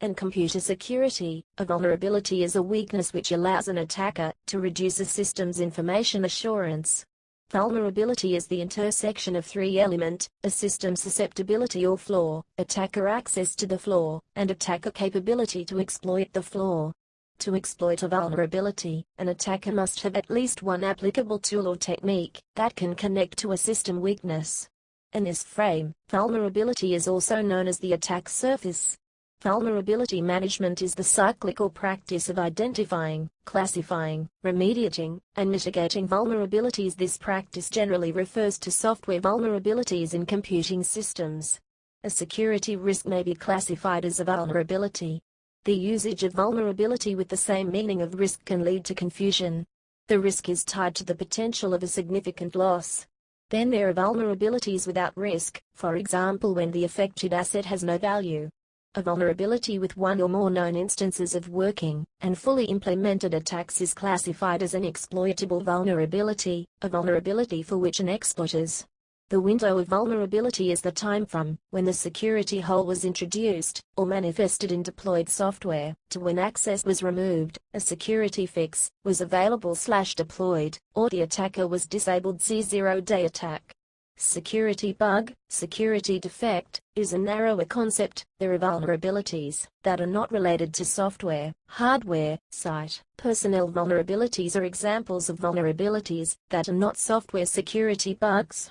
and computer security. A vulnerability is a weakness which allows an attacker to reduce a system's information assurance. Vulnerability is the intersection of three elements: a system susceptibility or flaw, attacker access to the flaw, and attacker capability to exploit the flaw. To exploit a vulnerability, an attacker must have at least one applicable tool or technique that can connect to a system weakness. In this frame, vulnerability is also known as the attack surface. Vulnerability management is the cyclical practice of identifying, classifying, remediating, and mitigating vulnerabilities. This practice generally refers to software vulnerabilities in computing systems. A security risk may be classified as a vulnerability. The usage of vulnerability with the same meaning of risk can lead to confusion. The risk is tied to the potential of a significant loss. Then there are vulnerabilities without risk, for example when the affected asset has no value. A vulnerability with one or more known instances of working and fully implemented attacks is classified as an exploitable vulnerability, a vulnerability for which an exploiters. The window of vulnerability is the time from when the security hole was introduced or manifested in deployed software to when access was removed, a security fix was available/deployed, or the attacker was disabled. See zero-day attack. Security bug, security defect, is a narrower concept. There are vulnerabilities that are not related to software, hardware, site. Personnel vulnerabilities are examples of vulnerabilities that are not software security bugs.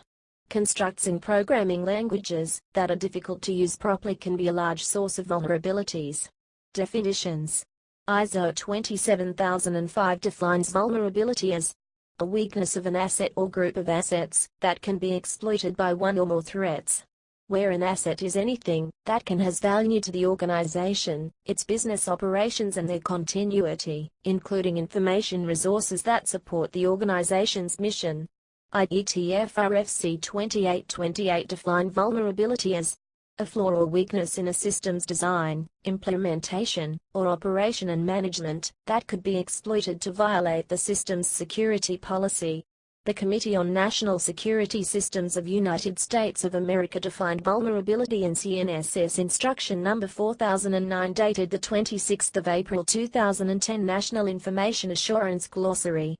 Constructs in programming languages that are difficult to use properly can be a large source of vulnerabilities. Definitions. ISO 27005 defines vulnerability as a weakness of an asset or group of assets that can be exploited by one or more threats. Where an asset is anything that has value to the organization, its business operations and their continuity, including information resources that support the organization's mission. IETF RFC 2828 define vulnerability as a flaw or weakness in a system's design, implementation, or operation and management that could be exploited to violate the system's security policy. The Committee on National Security Systems of United States of America defined vulnerability in CNSS Instruction Number 4009 dated the 26th of April 2010 National Information Assurance Glossary.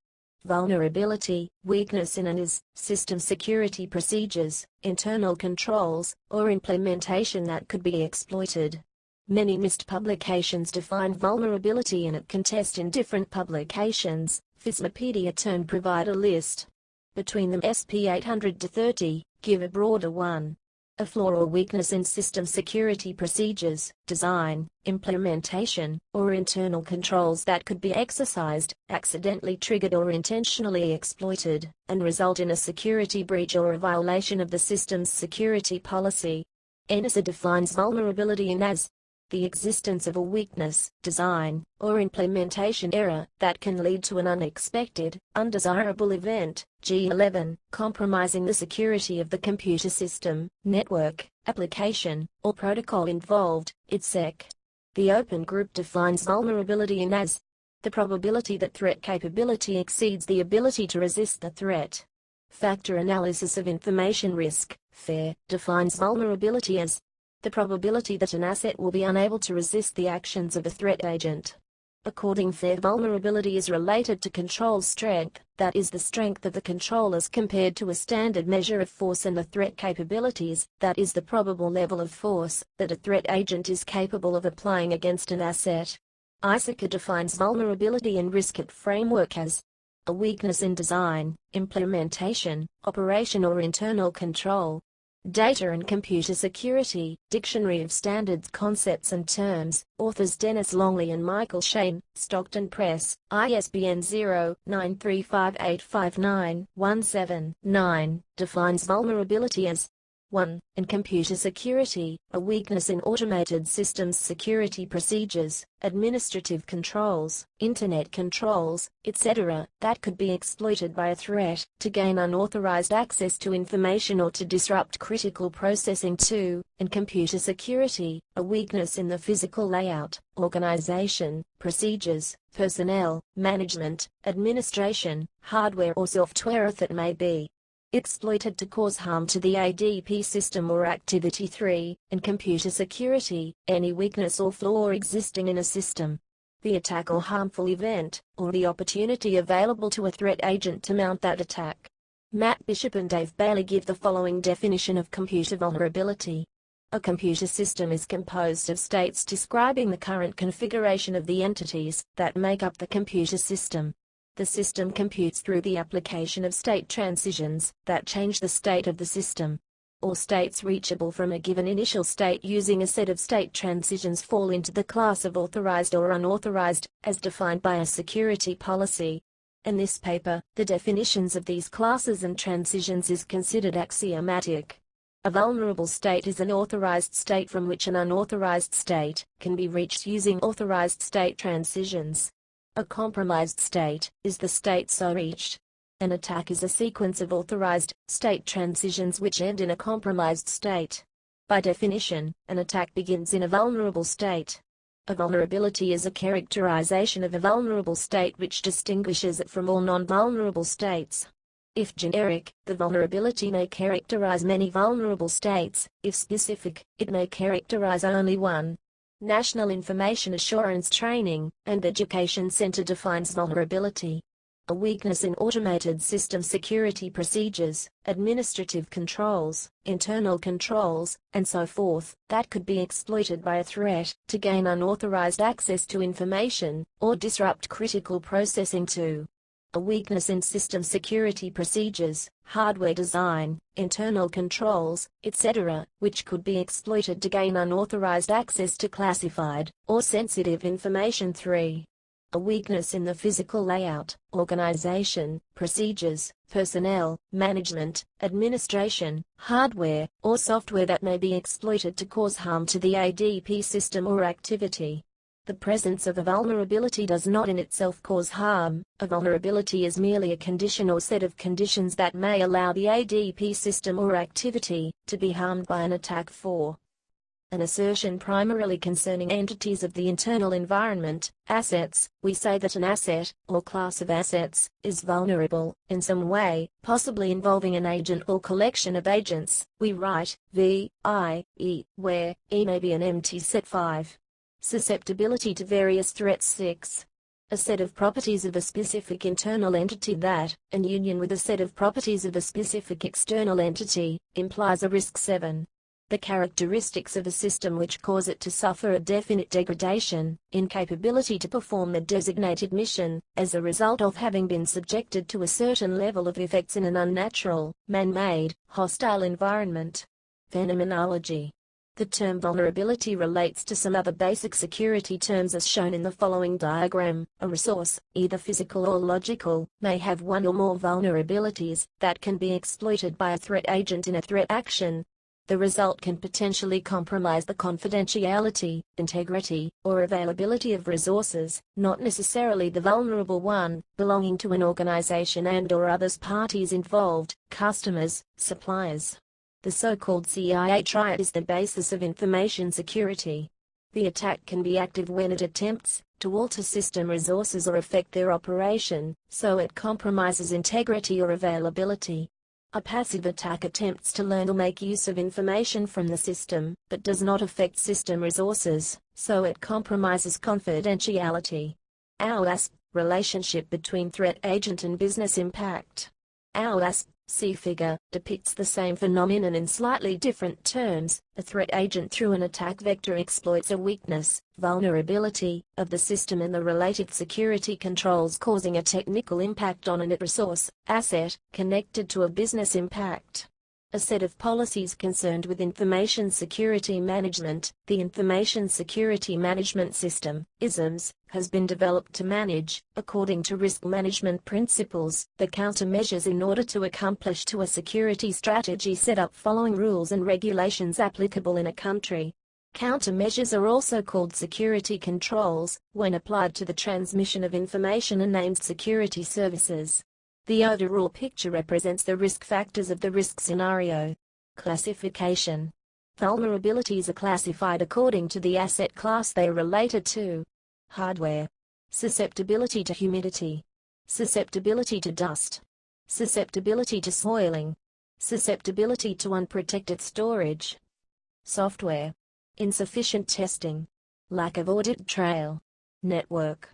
Vulnerability, weakness in an system security procedures, internal controls, or implementation that could be exploited. Many NIST publications define vulnerability and it can test in different publications. FISMApedia term provide a list. Between them SP 800-30, give a broader one. A flaw or weakness in system security procedures, design, implementation, or internal controls that could be exercised, accidentally triggered or intentionally exploited, and result in a security breach or a violation of the system's security policy. NIST defines vulnerability as the existence of a weakness, design, or implementation error that can lead to an unexpected, undesirable event, G11, compromising the security of the computer system, network, application, or protocol involved, ITSEC. The Open Group defines vulnerability as the probability that threat capability exceeds the ability to resist the threat. Factor Analysis of Information Risk, FAIR, defines vulnerability as the probability that an asset will be unable to resist the actions of a threat agent. According FAIR, vulnerability is related to control strength, that is the strength of the control as compared to a standard measure of force, and the threat capabilities, that is the probable level of force that a threat agent is capable of applying against an asset. ISACA defines vulnerability and risk framework as a weakness in design, implementation, operation or internal control. Data and Computer Security, Dictionary of Standards Concepts and Terms, authors Dennis Longley and Michael Shane, Stockton Press, ISBN 0-935859179, defines vulnerability as 1. In computer security, a weakness in automated systems security procedures, administrative controls, internet controls, etc., that could be exploited by a threat to gain unauthorized access to information or to disrupt critical processing. 2. In computer security, a weakness in the physical layout, organization, procedures, personnel, management, administration, hardware or software that may be exploited to cause harm to the ADP system or activity. 3. And computer security, any weakness or flaw existing in a system. The attack or harmful event, or the opportunity available to a threat agent to mount that attack. Matt Bishop and Dave Bailey give the following definition of computer vulnerability. A computer system is composed of states describing the current configuration of the entities that make up the computer system. The system computes through the application of state transitions that change the state of the system. All states reachable from a given initial state using a set of state transitions fall into the class of authorized or unauthorized, as defined by a security policy. In this paper, the definitions of these classes and transitions is considered axiomatic. A vulnerable state is an authorized state from which an unauthorized state can be reached using authorized state transitions. A compromised state is the state so reached. An attack is a sequence of authorized state transitions which end in a compromised state. By definition, an attack begins in a vulnerable state. A vulnerability is a characterization of a vulnerable state which distinguishes it from all non-vulnerable states. If generic, the vulnerability may characterize many vulnerable states. If specific, it may characterize only one. National Information Assurance Training and Education Center defines vulnerability. A weakness in automated system security procedures, administrative controls, internal controls, and so forth, that could be exploited by a threat to gain unauthorized access to information, or disrupt critical processing. 2. A weakness in system security procedures, hardware design, internal controls, etc., which could be exploited to gain unauthorized access to classified or sensitive information. 3. A weakness in the physical layout, organization, procedures, personnel, management, administration, hardware, or software that may be exploited to cause harm to the ADP system or activity. The presence of a vulnerability does not in itself cause harm. A vulnerability is merely a condition or set of conditions that may allow the ADP system or activity to be harmed by an attack. 4. An assertion primarily concerning entities of the internal environment, assets. We say that an asset, or class of assets, is vulnerable, in some way, possibly involving an agent or collection of agents. We write, v.i.e., where E may be an empty set. 5. Susceptibility to various threats. 6. A set of properties of a specific internal entity that, in union with a set of properties of a specific external entity, implies a risk. 7. The characteristics of a system which cause it to suffer a definite degradation, incapability to perform the designated mission, as a result of having been subjected to a certain level of effects in an unnatural, man-made, hostile environment. Phenomenology. The term vulnerability relates to some other basic security terms as shown in the following diagram. A resource, either physical or logical, may have one or more vulnerabilities that can be exploited by a threat agent in a threat action. The result can potentially compromise the confidentiality, integrity, or availability of resources, not necessarily the vulnerable one, belonging to an organization and/or others parties involved, customers, suppliers. The so-called CIA triad is the basis of information security. The attack can be active when it attempts to alter system resources or affect their operation, so it compromises integrity or availability. A passive attack attempts to learn or make use of information from the system, but does not affect system resources, so it compromises confidentiality. OWASP, relationship between threat agent and business impact. OWASP, see figure, depicts the same phenomenon in slightly different terms. A threat agent through an attack vector exploits a weakness, vulnerability, of the system and the related security controls, causing a technical impact on a resource, asset, connected to a business impact. A set of policies concerned with information security management. The Information Security Management System, ISMS, has been developed to manage, according to risk management principles, the countermeasures in order to accomplish a security strategy set up following rules and regulations applicable in a country. Countermeasures are also called security controls, when applied to the transmission of information and named security services. The overall picture represents the risk factors of the risk scenario. Classification. Vulnerabilities are classified according to the asset class they are related to. Hardware. Susceptibility to humidity. Susceptibility to dust. Susceptibility to soiling. susceptibility to unprotected storage, software, insufficient testing, lack of audit trail, network,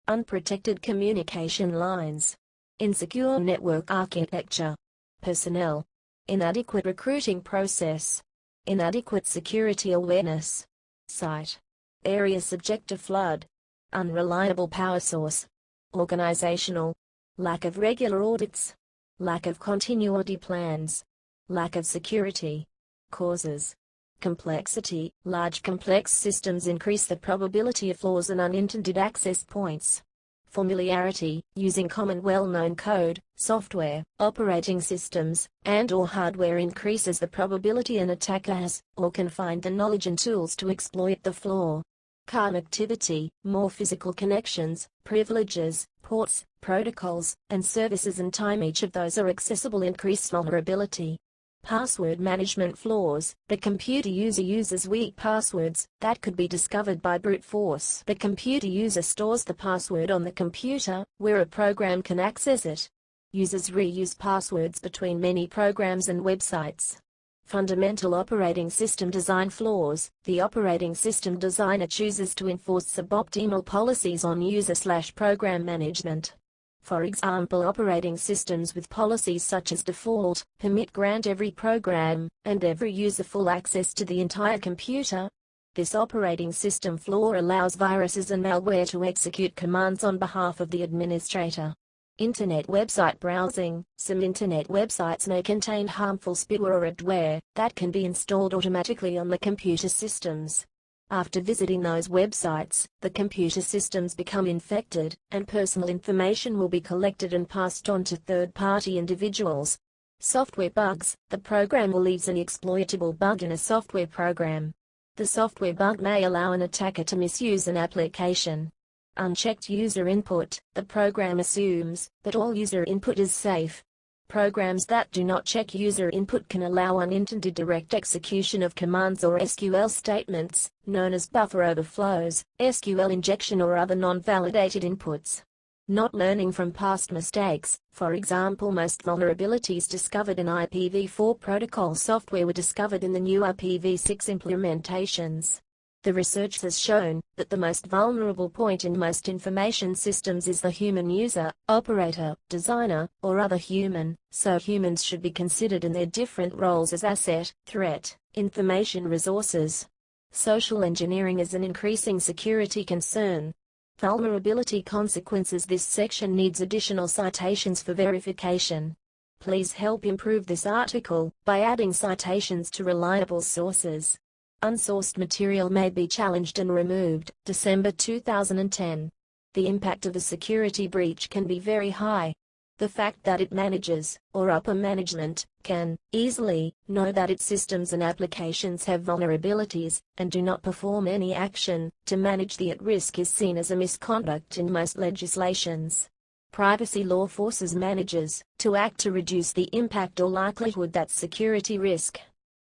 unprotected communication lines, insecure network architecture, personnel, inadequate recruiting process, inadequate security awareness, site, area subject to flood, unreliable power source, organizational, lack of regular audits, lack of continuity plans, lack of security, causes, complexity. Large complex systems increase the probability of flaws and unintended access points. Familiarity, using common well-known code, software, operating systems, and/or hardware increases the probability an attacker has, or can find the knowledge and tools to exploit the flaw. Connectivity, more physical connections, privileges, ports, protocols, and services and time each of those are accessible increase vulnerability. Password management flaws. The computer user uses weak passwords that could be discovered by brute force. The computer user stores the password on the computer, where a program can access it. Users reuse passwords between many programs and websites. Fundamental operating system design flaws. The operating system designer chooses to enforce suboptimal policies on user/program management. For example, operating systems with policies such as default, permit grant every program, and every user full access to the entire computer. This operating system flaw allows viruses and malware to execute commands on behalf of the administrator. Internet website browsing. Some internet websites may contain harmful spyware or adware that can be installed automatically on the computer systems. After visiting those websites, the computer systems become infected, and personal information will be collected and passed on to third-party individuals. Software bugs. The program will leave an exploitable bug in a software program. The software bug may allow an attacker to misuse an application. Unchecked user input. The program assumes that all user input is safe. Programs that do not check user input can allow unintended direct execution of commands or SQL statements, known as buffer overflows, SQL injection or other non-validated inputs. Not learning from past mistakes. For example, most vulnerabilities discovered in IPv4 protocol software were discovered in the new IPv6 implementations. The research has shown that the most vulnerable point in most information systems is the human user, operator, designer, or other human, so humans should be considered in their different roles as asset, threat, information resources. Social engineering is an increasing security concern. Vulnerability consequences. This section needs additional citations for verification. Please help improve this article by adding citations to reliable sources. Unsourced material may be challenged and removed. December 2010. The impact of a security breach can be very high. The fact that it manages, or upper management, can easily know that its systems and applications have vulnerabilities, and do not perform any action to manage the at-risk is seen as a misconduct in most legislations. Privacy law forces managers to act to reduce the impact or likelihood that security risk.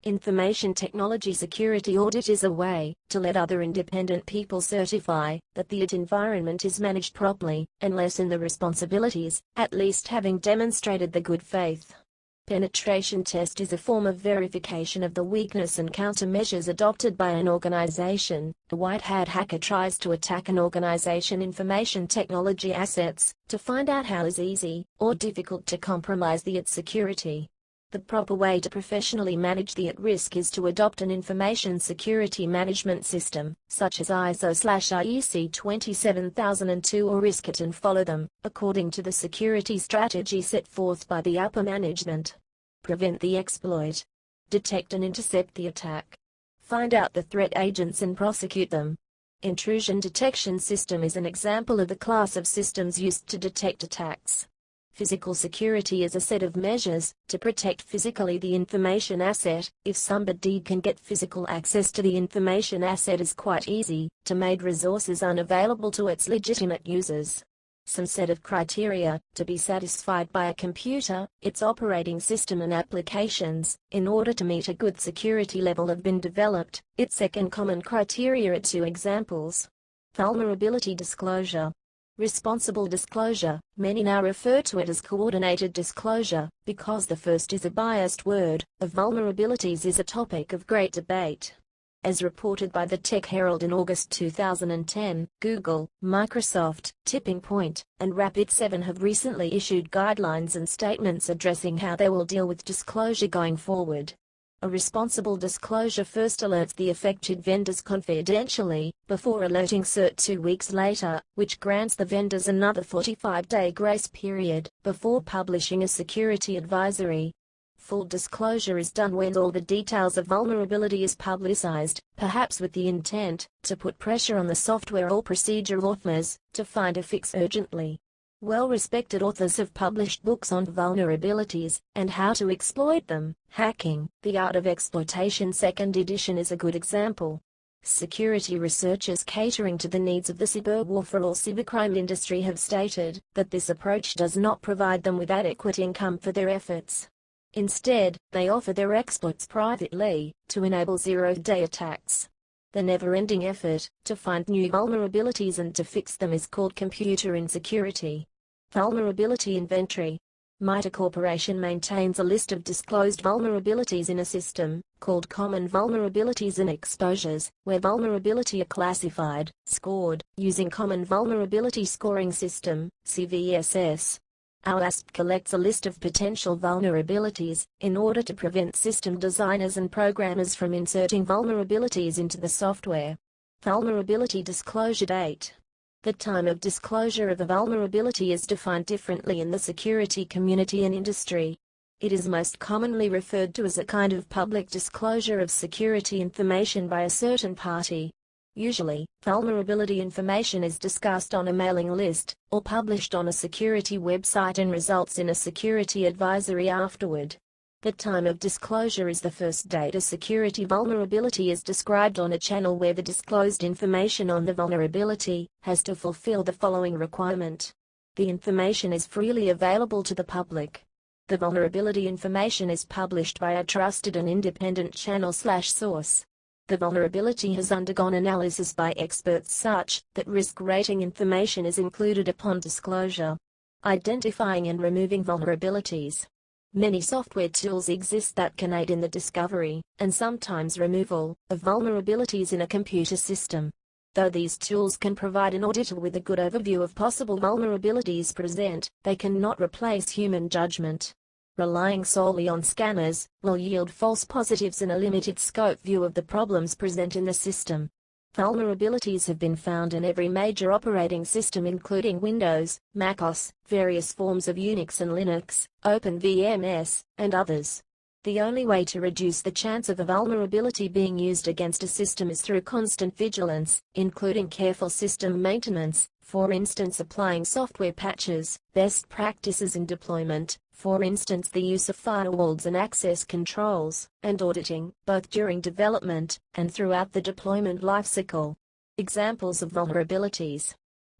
Information technology security audit is a way to let other independent people certify that the IT environment is managed properly, and lessen the responsibilities, at least having demonstrated the good faith. Penetration test is a form of verification of the weakness and countermeasures adopted by an organization. A white hat hacker tries to attack an organization information technology assets to find out how is easy or difficult to compromise the IT security. The proper way to professionally manage the at-risk is to adopt an information security management system, such as ISO/IEC 27002 or ISCIT, and follow them, according to the security strategy set forth by the upper management. Prevent the exploit. Detect and intercept the attack. Find out the threat agents and prosecute them. Intrusion detection system is an example of the class of systems used to detect attacks. Physical security is a set of measures to protect physically the information asset. If somebody can get physical access to the information asset, is quite easy to make resources unavailable to its legitimate users. Some set of criteria to be satisfied by a computer, its operating system and applications, in order to meet a good security level have been developed. Its second common criteria are two examples. Vulnerability disclosure. Responsible disclosure. Many now refer to it as coordinated disclosure, because the first is a biased word. Of vulnerabilities is a topic of great debate. As reported by the Tech Herald in August 2010, Google, Microsoft, Tipping Point, and Rapid7 have recently issued guidelines and statements addressing how they will deal with disclosure going forward. A responsible disclosure first alerts the affected vendors confidentially, before alerting CERT 2 weeks later, which grants the vendors another 45-day grace period, before publishing a security advisory. Full disclosure is done when all the details of vulnerability is publicized, perhaps with the intent to put pressure on the software or procedure authors to find a fix urgently. Well-respected authors have published books on vulnerabilities and how to exploit them. Hacking, The Art of Exploitation 2nd edition is a good example. Security researchers catering to the needs of the cyberwarfare or cybercrime industry have stated that this approach does not provide them with adequate income for their efforts. Instead, they offer their exploits privately to enable zero-day attacks. The never-ending effort to find new vulnerabilities and to fix them is called computer insecurity. Vulnerability inventory. MITRE Corporation maintains a list of disclosed vulnerabilities in a system called Common Vulnerabilities and Exposures, where vulnerability are classified, scored, using Common Vulnerability Scoring System, CVSS. OWASP collects a list of potential vulnerabilities in order to prevent system designers and programmers from inserting vulnerabilities into the software. Vulnerability disclosure date. The time of disclosure of a vulnerability is defined differently in the security community and industry. It is most commonly referred to as a kind of public disclosure of security information by a certain party. Usually, vulnerability information is discussed on a mailing list, or published on a security website and results in a security advisory afterward. The time of disclosure is the first date a security vulnerability is described on a channel where the disclosed information on the vulnerability has to fulfill the following requirement. The information is freely available to the public. The vulnerability information is published by a trusted and independent channel/source. The vulnerability has undergone analysis by experts such that risk rating information is included upon disclosure. Identifying and removing vulnerabilities. Many software tools exist that can aid in the discovery, and sometimes removal, of vulnerabilities in a computer system. Though these tools can provide an auditor with a good overview of possible vulnerabilities present, they cannot replace human judgment. Relying solely on scanners will yield false positives and a limited scope view of the problems present in the system. Vulnerabilities have been found in every major operating system including Windows, macOS, various forms of Unix and Linux, OpenVMS, and others. The only way to reduce the chance of a vulnerability being used against a system is through constant vigilance, including careful system maintenance, for instance applying software patches, best practices in deployment, for instance the use of firewalls and access controls, and auditing, both during development and throughout the deployment lifecycle. Examples of vulnerabilities.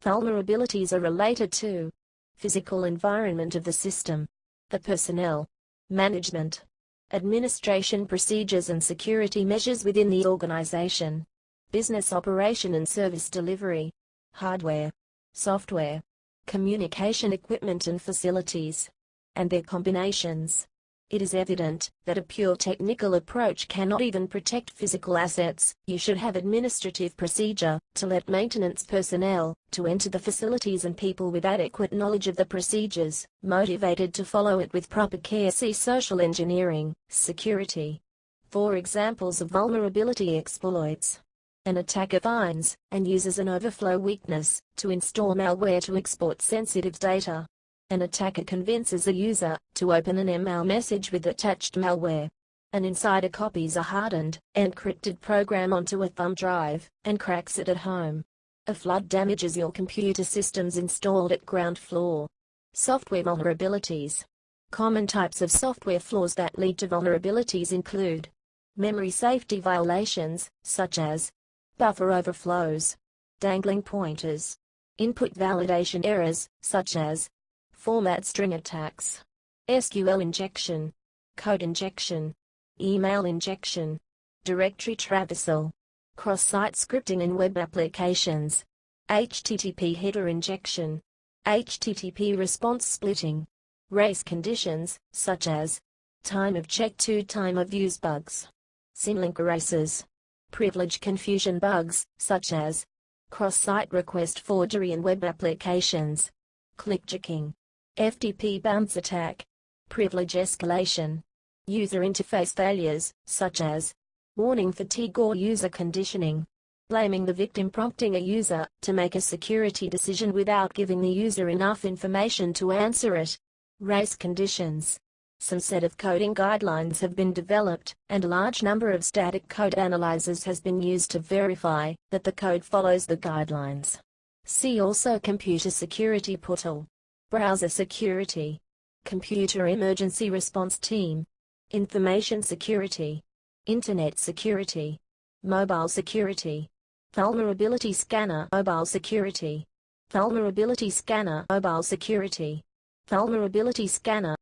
Vulnerabilities are related to physical environment of the system, the personnel, management, administration procedures and security measures within the organization, business operation and service delivery, hardware, software, communication equipment and facilities, and their combinations. It is evident that a pure technical approach cannot even protect physical assets. You should have administrative procedure to let maintenance personnel to enter the facilities and people with adequate knowledge of the procedures, motivated to follow it with proper care. See social engineering, security. 4 examples of vulnerability exploits. An attacker finds and uses an overflow weakness to install malware to export sensitive data. An attacker convinces a user to open an email message with attached malware. An insider copies a hardened, encrypted program onto a thumb drive and cracks it at home. A flood damages your computer systems installed at ground floor. Software vulnerabilities. Common types of software flaws that lead to vulnerabilities include memory safety violations, such as buffer overflows, dangling pointers, input validation errors, such as format string attacks, SQL injection, code injection, email injection, directory traversal, cross-site scripting in web applications, HTTP header injection, HTTP response splitting, race conditions, such as time of check to time of use bugs, symlink erasers, privilege confusion bugs, such as cross-site request forgery in web applications, clickjacking, FTP bounce attack, privilege escalation, user interface failures, such as warning fatigue or user conditioning, blaming the victim, prompting a user to make a security decision without giving the user enough information to answer it, race conditions. Some set of coding guidelines have been developed, and a large number of static code analyzers has been used to verify that the code follows the guidelines. See also Computer Security Portal, Browser Security, Computer Emergency Response Team, Information Security, Internet Security, Mobile Security, Vulnerability Scanner, Mobile Security, Vulnerability Scanner, Mobile Security, Vulnerability Scanner.